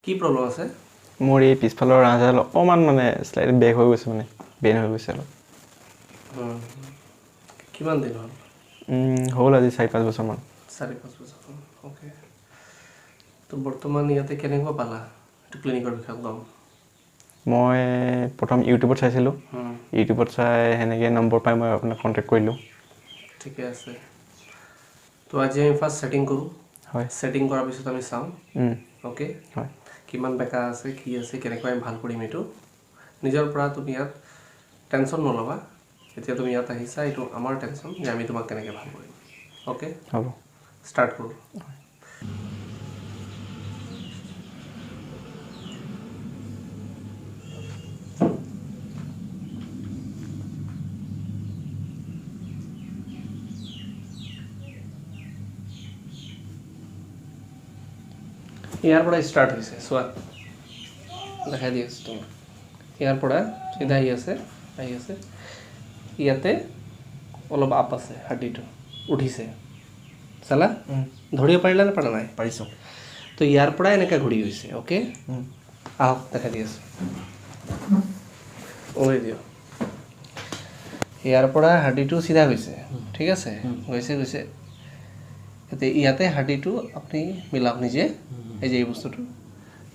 কি প্ৰব্লেম আছে? মোৰ এই পিছফালৰ ৰাজহাল অকমান মানে স্লাইড বেক হৈ গৈছে মানে বেন হৈ গৈছে অলপ। কিমান দিন হ'ল? হ'ল আজি 4-5 বছৰমান। 4-5 বছৰ। ওকে। তো বৰ্তমান ইয়াতে কেনেকুৱা পালা এইটো ক্লিনিকৰ বিষয়ে গম? মই প্ৰথম ইউটিউবত চাইছিলোঁ। ইউটিউবত চাই সেনেকৈ নম্বৰ পাই মই আপোনাক কণ্টেক্ট কৰিলোঁ। ঠিকে আছে। তো আজি আমি ফাৰ্ষ্ট ছেটিং কৰোঁ। হয়। ছেটিং কৰাৰ পিছত আমি চাওঁ। অ'কে? হয়। কিমান বেকা আছে, কি আছে, কেনেকৈ আমি ভাল কৰিম এইটো। নিজৰ পৰা তুমি ইয়াত টেনশ্যন নল'বা। এতিয়া তুমি ইয়াত আহিছা, এইটো আমাৰ টেনশ্যন যে আমি তোমাক কেনেকৈ ভাল কৰিম। অ'কে? হ'ব। ষ্টাৰ্ট কৰোঁ। ইয়াৰ পৰা ষ্টাৰ্ট হৈছে চোৱা, দেখাই দি আছোঁ তোমাক। ইয়াৰ পৰা চিধা আহি আছে ইয়াতে অলপ আপ আছে, হাৰ্ডিটো উঠিছে চালা, ধৰিব পাৰিলা নে পৰা নাই? পাৰিছোঁ। তো ইয়াৰ পৰা এনেকৈ ঘূৰি গৈছে। অ'কে, আহক দেখাই দি আছোঁ, ওলাই দিয়ক। ইয়াৰ পৰা হাৰ্ডিটো চিধা গৈছে, ঠিক আছে, গৈছে ইয়াতে হাৰ্ডিটো আপুনি মিলাওক নিজে। এই যে এই বস্তুটো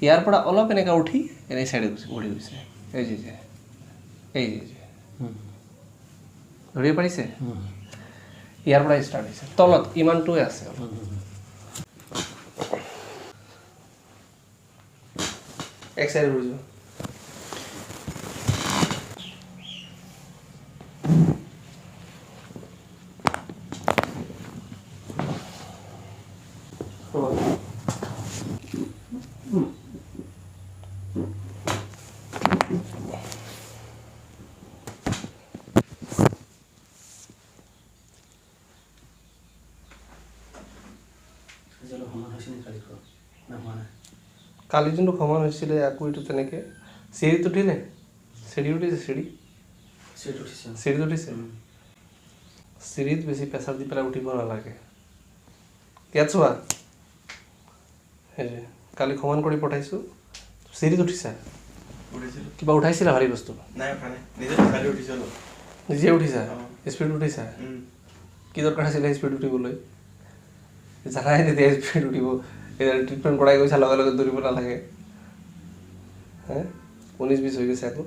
ইয়াৰ পৰা অলপ এনেকৈ উঠি এনেই চাইডে ঘূৰি গৈছে। এই যে ধৰিব পাৰিছে? ইয়াৰ পৰা ষ্টাৰ্ট হৈছে, তলত ইমানটোৱে আছে অলপ। এক চাইডে ঘূৰি যোৱা। কালি যোনটো সমান হৈছিলে আকৌ এইটো তেনেকৈ চিৰিত উঠিলে? চিৰিত উঠিছে? চিৰিত উঠিছে? চিৰিত বেছি প্ৰেছাৰ দি পেলাই উঠিব নালাগে। ইয়াত চোৱা, সেই যে কালি সমান কৰি পঠাইছোঁ, চিৰিত উঠিছা? কিবা উঠাইছিলা ভাৰী বস্তু? নিজে উঠিছা? স্পীড উঠিছা? কি দৰকাৰ আছিলে স্পীড উঠিবলৈ? জানাই তেতিয়া স্পীড উঠিব। এতিয়া ট্ৰিটমেণ্ট কৰাই গৈছা, লগে লগে দৌৰিব নালাগে। 19-20 হৈ গৈছে আকৌ।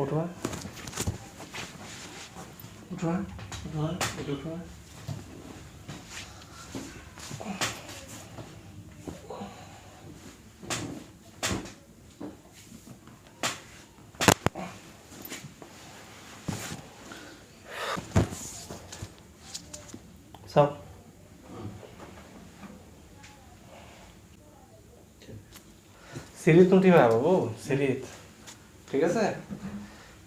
উঠোৱা, এইটো উঠোৱা। চাওক, চিৰিত নুঠিবা বাবু, চিৰিত, ঠিক আছে?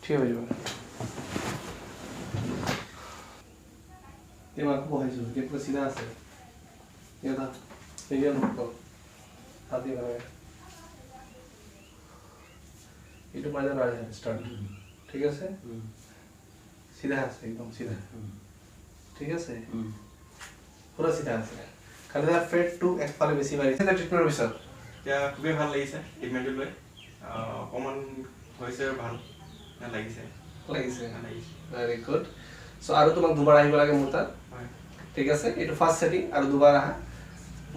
ঠিক হৈ যাব। এই মাক বহাইছো এতিয়া পুৰা চিধা আছে এটা এইয়া নকল হাতি মানে এইটো মাজে ৰাজ স্টার্ট ঠিক আছে সিধা আছে একদম সিধা ঠিক আছে পুরা সিধা আছে খালি তার ফেট টু একফালে বেশি বাড়িছে এটা ট্রিটমেন্টের বিষয় এতিয়া খুবেই ভাল লাগিছে ট্ৰিটমেণ্টটো লৈ অকণমান হৈছে ভাল লাগিছে ভেৰি গুড সো আৰু তোমাক দুবাৰ আহিব লাগে মোৰ তাত ঠিক আছে এইটো ফাৰ্স্ট সেটিং আৰু দুবাৰ আহা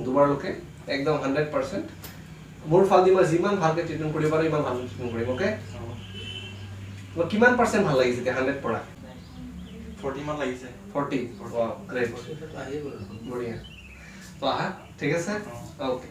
দুবাৰ লোকে একদম 100% মোৰ ফাল দি মই যিমান ভালকে ট্ৰিটমেন্ট কৰিব পাৰো ইমান ভাল ট্ৰিটমেন্ট কৰিম ওকে তোমাক কিমান পাৰ্সেন্ট ভাল লাগিছে 100 পৰা 40 মান লাগিছে 40 ওয়াও গ্ৰেট বঢ়িয়া তো আহা ঠিক আছে ওকে